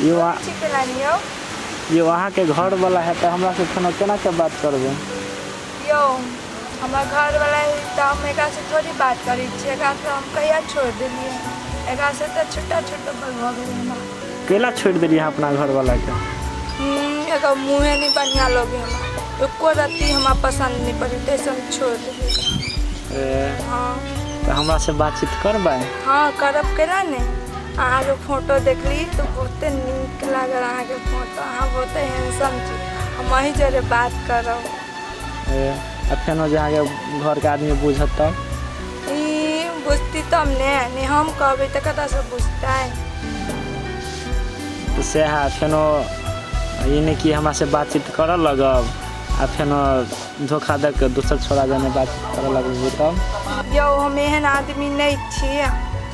ये वहाँ के घर वाला है तो हमरा से फोन केना के बात करबे यो हमार घर वाला है तो हम एकरा से थोड़ी बात करी छी एकरा तो हम कहिया छोड़ देलिए एकरा से तो छोटा छोटा बल हो गेल हमरा केला छोड़ देलिए अपना घर वाला के एकर मुँहे नहीं बढ़िया लगे हमरा एको रत्ती हमरा पसंद नहीं पड़ी तैसे हम छोड़ देलिए हाँ तो हमरा से बातचीत करबै हाँ करब केना नहीं अहाँ के फोटो देखली तो बहुते नीक लागल अहाँ के फोटो अहाँ बहुते हैंडसम छी हम वही जरे बात करब फेनो जहाँ के घर के आदमी बुझत तब बुझती तब नहीं हम कहबै तो कतऽ से बुझतै तो से है फेनो ये नहीं कि हमरा से बातचीत करऽ लगब आ फेनो धोखा दे के दूसर छोड़ा जाने बातचीत करऽ लगब तब यो हम एहन आदमी नहीं छी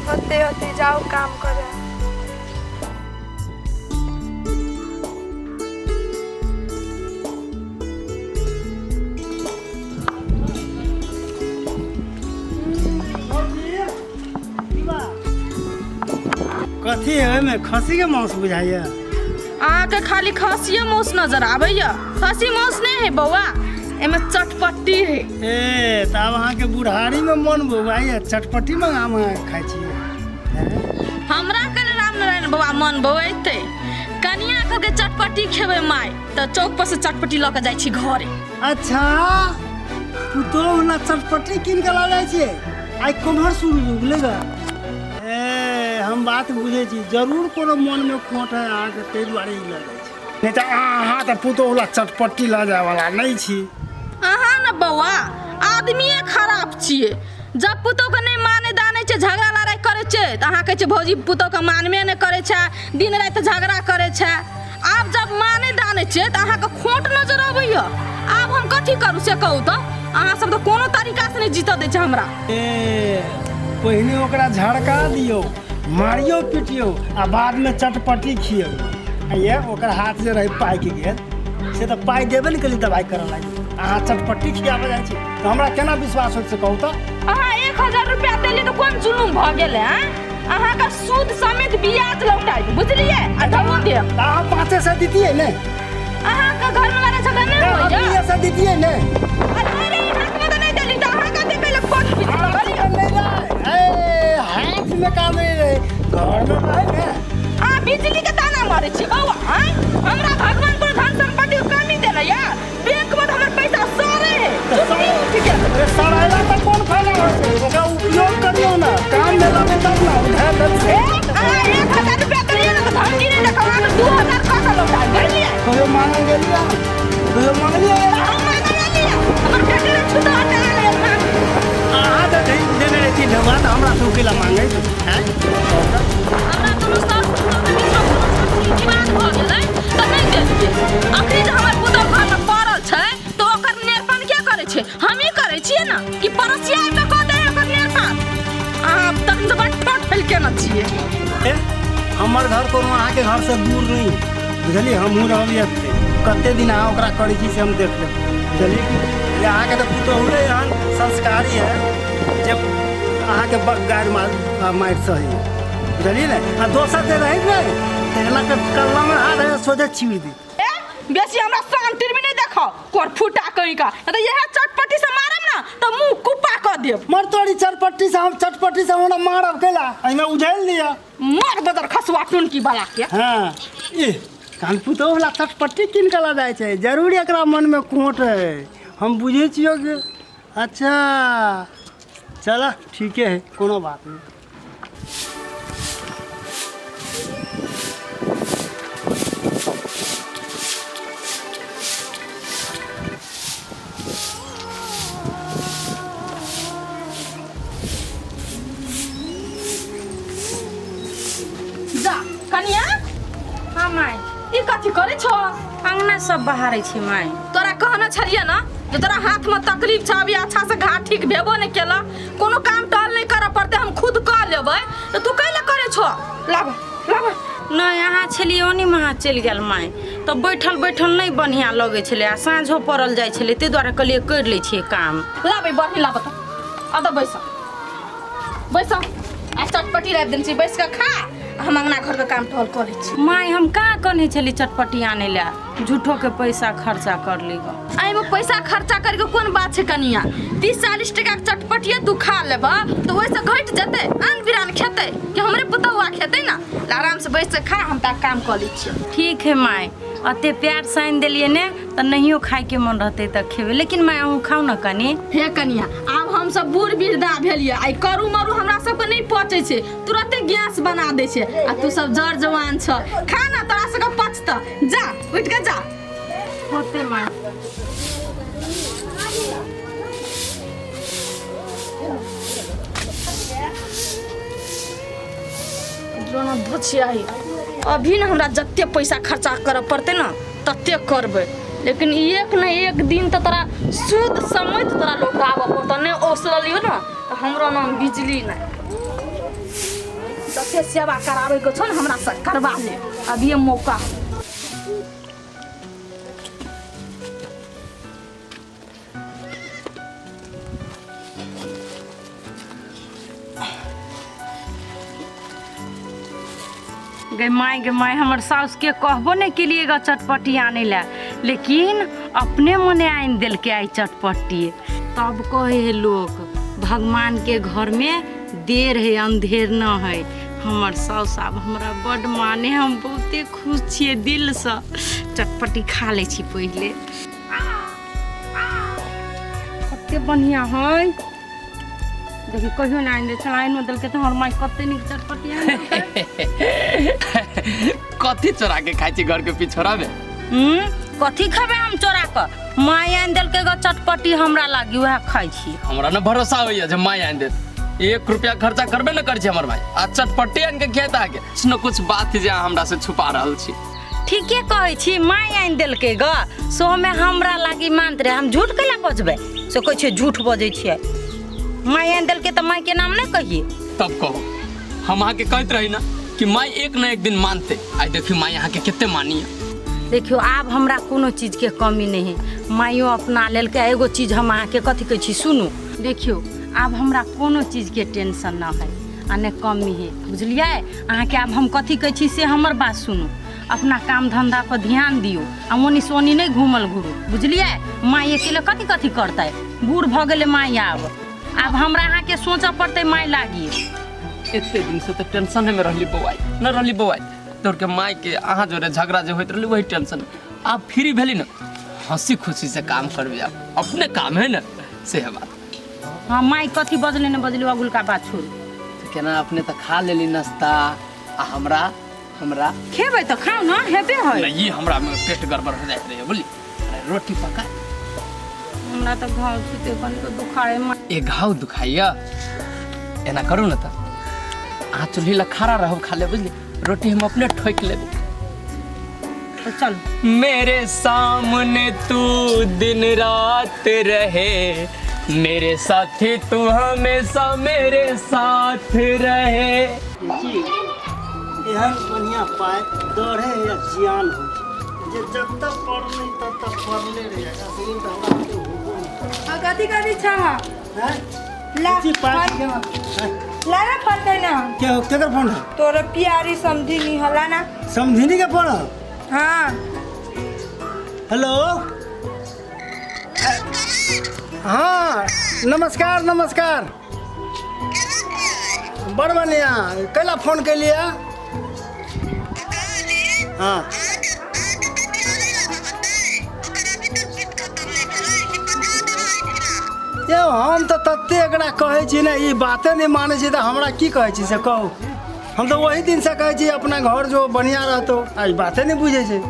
होते होते जाओ काम करे कथी है में खसी के मांस बुझाइए आके खाली खसिए मांस नजर आबैया खसी मांस नहीं है बउआ एमे चटपटी है ए तब अहाँ के बुढ़ारी में मन बुझाइए चटपटी में आम खाइ छी हमरा के राम नारायण बउआ मन बउते कनिया के चटपटी खेबै माय तो चौक पर से चटपटी ल के जाइ छी घरे अच्छा तू तो ना चटपटी किन के ला जाइ छी आई कमहर शुरू बुझलेगा ए हम बात बुझे छी जरूर कोनो मन में खोट है अहाँ के तै दुआरे ही ला जाइ छी नहीं तो अहाँ तो पुतो वाला चटपटी ला जाए वाला नहीं छी अहाँ न बउआ आदमीए खराब छिए जब पुतो के नहीं माने दाने छे झगड़ा लड़ाई करे छे त अहाँ कहै छे भौजी पुतो के मानबे नहीं करे छे दिन रात झगड़ा करे छे आब जब माने दाने छे त अहाँ के खोट नजर आबैया आब हम कथी करू से कहू त अहाँ सब तो कोनो तरीका से नहीं जीत दे छे हमरा ए पहिने ओकरा झड़का दियो मारियो पिटियो आ बाद में चटपटी खियो ये ओकर हाथ जे रहे पाई के गेल से तो पाई देबे नहीं कली दवाई करे लागी अहाँ चटपटी खियाबे जाइ छी तो हमरा केना विश्वास होत से कहू त अहाँ 1000 रुपया देली तो कोन जुलुम भ गेल है अहाँ का सूद समेत ब्याज लौटाई बुझलिए आ धमो दे अहाँ 500 दीतिए ने अहाँ का घर में वाला झगड़ा नहीं होइया 500 दीतिए ने अरे हाथ में तो नहीं देली तो अहाँ का देबे ले कोन नहीं ए हाथ में काम नहीं रहे घर में रहे ने आ बिजली के ताना मारे छी बउआ हैं हमरा भगवान को धन संपत्ति कमी देना यार बैंक में हमर पैसा सारे है चुपी उठ गया अरे सरायला तो कौन फायदा हो छै ओकरा उपयोग करियो ना काम में लगे तब ना उधार दे 1000 रुपया करिए ना तो धमकी नहीं देखवा 2000 खाता लौटा गेलिए कोई मांग गेलिया कोई मांग लिया हम मांग लिया हमर बेटे ने छुटा हटा ले अहाँ तो देने रहती ढवा तो हमरा से उकेला मांगे हैं हमरा कोनो साल बात भ गेलै त नहीं देलिए अखनी जे हमर पुतो घर में पड़ल छै तो ओकर नेरपन क्या करे छै हम ही करे छिए ना कि पड़ोसिया के क दे ओकर नेरपन आप तक तो बट फैल के न छिए हमर घर कोनो अहाँ के घर से दूर नहीं बुझलिए हमहूँ रहलिए कते दिन अहाँ ओकरा करै छी से हम देख लेब बुझलिए कि अहाँ के तो पुतो होले एहन संस्कारी है जब अहाँ के गाड़ मार सही बुझलिए ने आ दोसर जे रही ने तेला के कल्ला में हाथ है सोझे छीड़ दी बेसी हमरा शांति में नहीं देखो कोर फुटा कहीं का त यह चटपटी से मारम ना तो मुंह कुपा क देब मर तोड़ी चटपटी से हमरा मारब केला एमे उझैल लिया मार बदर खसवा टून की बाला के हां ए कानपुतो वाला चटपटी किन के ला जाय छै जरूर एकरा मन में कोट है हम बुझे छियो कि अच्छा चला ठीक है कोनो बात नहीं जा कनिया हां माय ई कथि करे छो अंगना सब बहारे छी माय तोरा कहना छलिए ना जो तोरा हाथ में तकलीफ छ अभी अच्छा से घाट ठीक भेबो नहीं केला कोनो काम टल नहीं करे पड़ते हम खुद कर लेबै तो तू कैला करे छो लाग नहीं यहाँ छलिए ओनी महा चल गेल माय तो बैठल बैठल नहीं बढ़िया लगे छले आ साँझो पड़ल जाय छले ते द्वारे कहलिए कर ले छिए काम लाबे बढ़ी लाब तो अद बैस बैस आ चटपटी राखि देने छी बैस के खा हम अंगना घर के काम टहल कर लै छी। माय हम कहाँ कहने छली चटपटी आने ला झूठो के पैसा खर्चा कर ली गो। आई में पैसा खर्चा करके कोन बात छै कनिया 30-40 टका के चटपटिया तू खा लेबा तो ओइसे घट जते अन बिरान खेते कि हमरे पुतौआ खेते ना आराम से बैस के खा हम ता काम कर लै छी। ठीक है माय अते प्यार साइन दिलिए ने तो नहियो खाए के मन रहते तो खेबे लेकिन मैं अहूँ खाऊ ना कनी। हे कनिया आब हम सब बूढ़ वृद्धा भेलिए आई करू मरू हमरा सबके नहीं पचे छै तुरंते गैस बना दे छै आ तू सब जर जवान छ खा ना तोरा सबके पचता जा उठ के जा होते माय। जोना धोछियाई अभी ना हमरा जत्ते पैसा खर्चा करे पड़ते ना तत्ते करबे लेकिन एक न एक दिन तो तोरा सूद समय तो तोरा लौटाबे पड़तो ने ओसलियो ना तो हमरो नाम बिजली ना जत्ते सेवा करावे के छ न हमरा से करवा ले अभी ये मौका। गे माय हमर साउस के कहबो नहीं के लिए चटपटी आने ला लेकिन अपने मने आइन दिल के आई चटपटी तब कहे है लोग भगवान के घर में देर है अंधेर न है। हमर साउस आब हमरा बड माने हम बहुते खुश छिए दिल से चटपटी खा ले छी पहले कते बढ़िया है देखी कहियो ना आइन दे आइन में दल के तो हमर माई कते निक चटपटी आइन कथी चोरा के खाई छी घर के पिछोरा में कथी खाबे हम चोरा कर माई आइन देल के चटपटी हमरा लागी वह खाई छी। हमरा न भरोसा होइए जे माई आइन देत 1 रुपया खर्चा करबे न कर छी हमर माई आ चटपटी आइन के खेत आगे कुछ न कुछ बात जे हमरा से छुपा रहल छी। ठीके कहै छी माई आइन देल के ग सो में हमरा लागी मानत रहे हम झूठ कैला बजबे से कहै छै झूठ बजै छियै माई आइन देल के त माई के नाम नहीं कहिए तब कहो हम अहाँ के कहत रही ना कि माई एक न एक दिन मानते आई देखियो माई अहाँ के कितने मानी है। देखियो आब हमरा कोनो चीज के कमी नहीं है माइयो अपना लेल के एगो चीज हम अहाँ के कथी कहै छी सुनू देखियो आब हमरा कोनो चीज के टेंशन ना है आ ने कमी है बुझलिए अहाँ के आब हम कथी कहै छी से हमर बात सुनू अपना काम धंधा पर ध्यान दियो आ मोनी सोनी नहीं घूमल घुरू बुझलिए माई अकेले कथी कथी करते बूढ़ भ गेले माई आब हमरा अहाँ के सोचा पड़ते माई लागी एते दिन से तो टेंशन में रहली बौआई न रहली बौआई तोर के माई के अहाँ जोरे झगड़ा जो होइत रहली वही टेंशन आप फ्री भेली ना हंसी खुशी से काम करबे आप अपने काम है ना से है बात। हाँ माई कथी बजले न बजले अगुल का बात छोड़ तो केना अपने तो खा लेली नाश्ता आ हमरा खेबै तो खाओ ना हेबे है नहीं हमरा में पेट गड़बड़ हो जाइत रहे बोली अरे रोटी पका हमरा तो घाव छूते बन के दुखाए ए घाव दुखाइया एना करू ना त आ चूल्ही ला खड़ा रहब खा ले बुझली रोटी हम अपने ठोक लेब तो चल मेरे सामने तू दिन रात रहे मेरे साथी तू हमेशा मेरे साथ रहे। एहन बढ़िया पाए दौड़े या जियान हो जे जब तक पढ़ नहीं तब तक पढ़ले रहेगा असली तो हमरा के होबो नहीं कथी करी छ है ला जी पास के ना ला ना फटे ना क्या केकर फोन है तोरे प्यारी समझी नहीं हला ना समझनी के फोन हाँ हेलो हाँ नमस्कार नमस्कार बड़ बढ़िया कैला फोन के लिए हाँ ये हम तो तत्ते एकरा कहै छी ना ई बाते नहीं माने छी तो हमरा की कहै छी से कहू हम तो वही दिन से कहै छी अपना घर जो बढ़िया रहतो आज बाते नहीं बुझे छै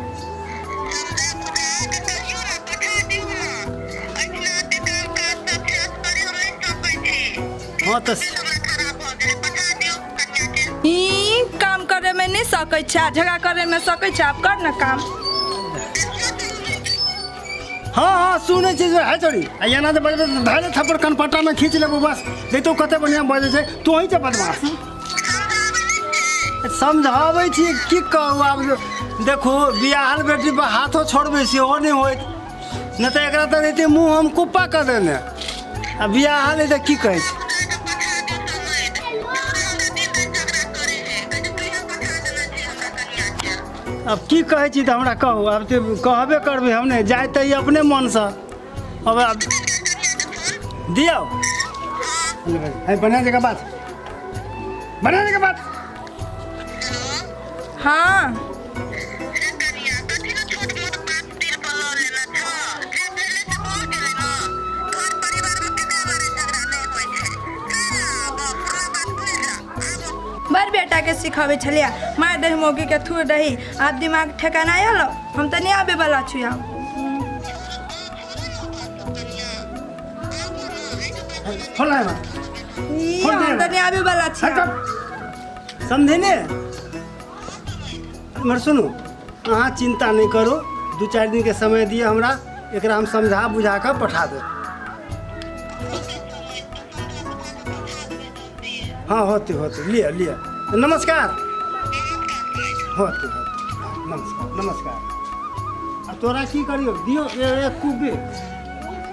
हाँ तो ई काम करे में नहीं सकै छ झगड़ा करे में सकै छ आप कर ना काम हाँ हाँ सुने छी है चोरी आ एना जे बजबे धैले थप्पड़ कनपट्टा में खींच लेबो बस देखतो कते बढ़िया बजे छै तू ही छै बदमाश समझाबै छी की कहू आब देखो बियाहल बेटी पर हाथो छोड़बै से हो नहीं होइत न तो एकरा त देते मुंह हम कुप्पा कर देने आ बियाहल है त की कहै छै अब की कहै छी तऽ हमरा कहू, अब तऽ कहबे करबै हम नहि जाय तऽ ई अपने मनसँ। अब दियौ है बना जगह बात, बना जगह बात। हाँ बड़ बेटा के सिखावे छलिया, मार दही मौगी के थूर दही। आप दिमाग ठेकाना आयल, हम तो नहीं आबे वाला छु। खोला है हम तो नहीं आबे वाला छु। समझे ने? मगर सुनू, अहाँ चिंता नहीं करो, 2-4 दिन के समय दिए हमरा, एकरा हम समझा बुझा कर पठा दो। हाँ होते होते लिया लिया। नमस्कार होते नमस्कार नमस्कार। अब तोरा की करियो दियो एक कुबे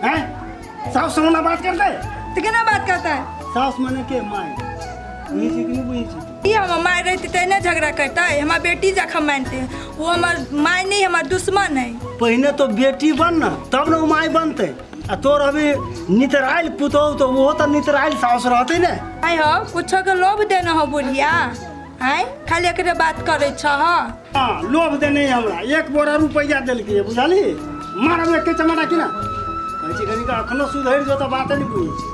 हैं? सास से बात करते है तो केना बात करता है? सास मने के माय बुझी छी कि नहीं बुझी छी? ये हम माय रहती तेने झगड़ा करता है। हमारी बेटी जखम मानते हैं, वो हमार माय नहीं हमार दुश्मन है। पहले तो बेटी बन ना, तब ना माय बनते। आ तोर अभी नितराइल पुतो तो वो तो नितराइल सास रहते ने। आय हो कुछ के लोभ देना हो बुढ़िया, आय खाली एकरे बात करे छ। हाँ लोभ देने हमरा 1 बोरा रुपया देलकै बुझली। मारब एक चमाटा कि ना कहै छी कनी अखनो सुधरि जो तो बात नहीं बुझी छी।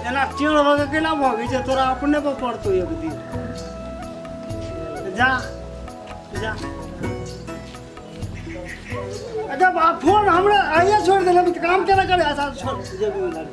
एना टेढ़ भगे केना भगे छै? तोरा अपने पर पड़तो एक दिन। जा जा जब आप फोन हमरा आइए छोड़ देना, काम केना करे? ऐसा छोड़ जब उधर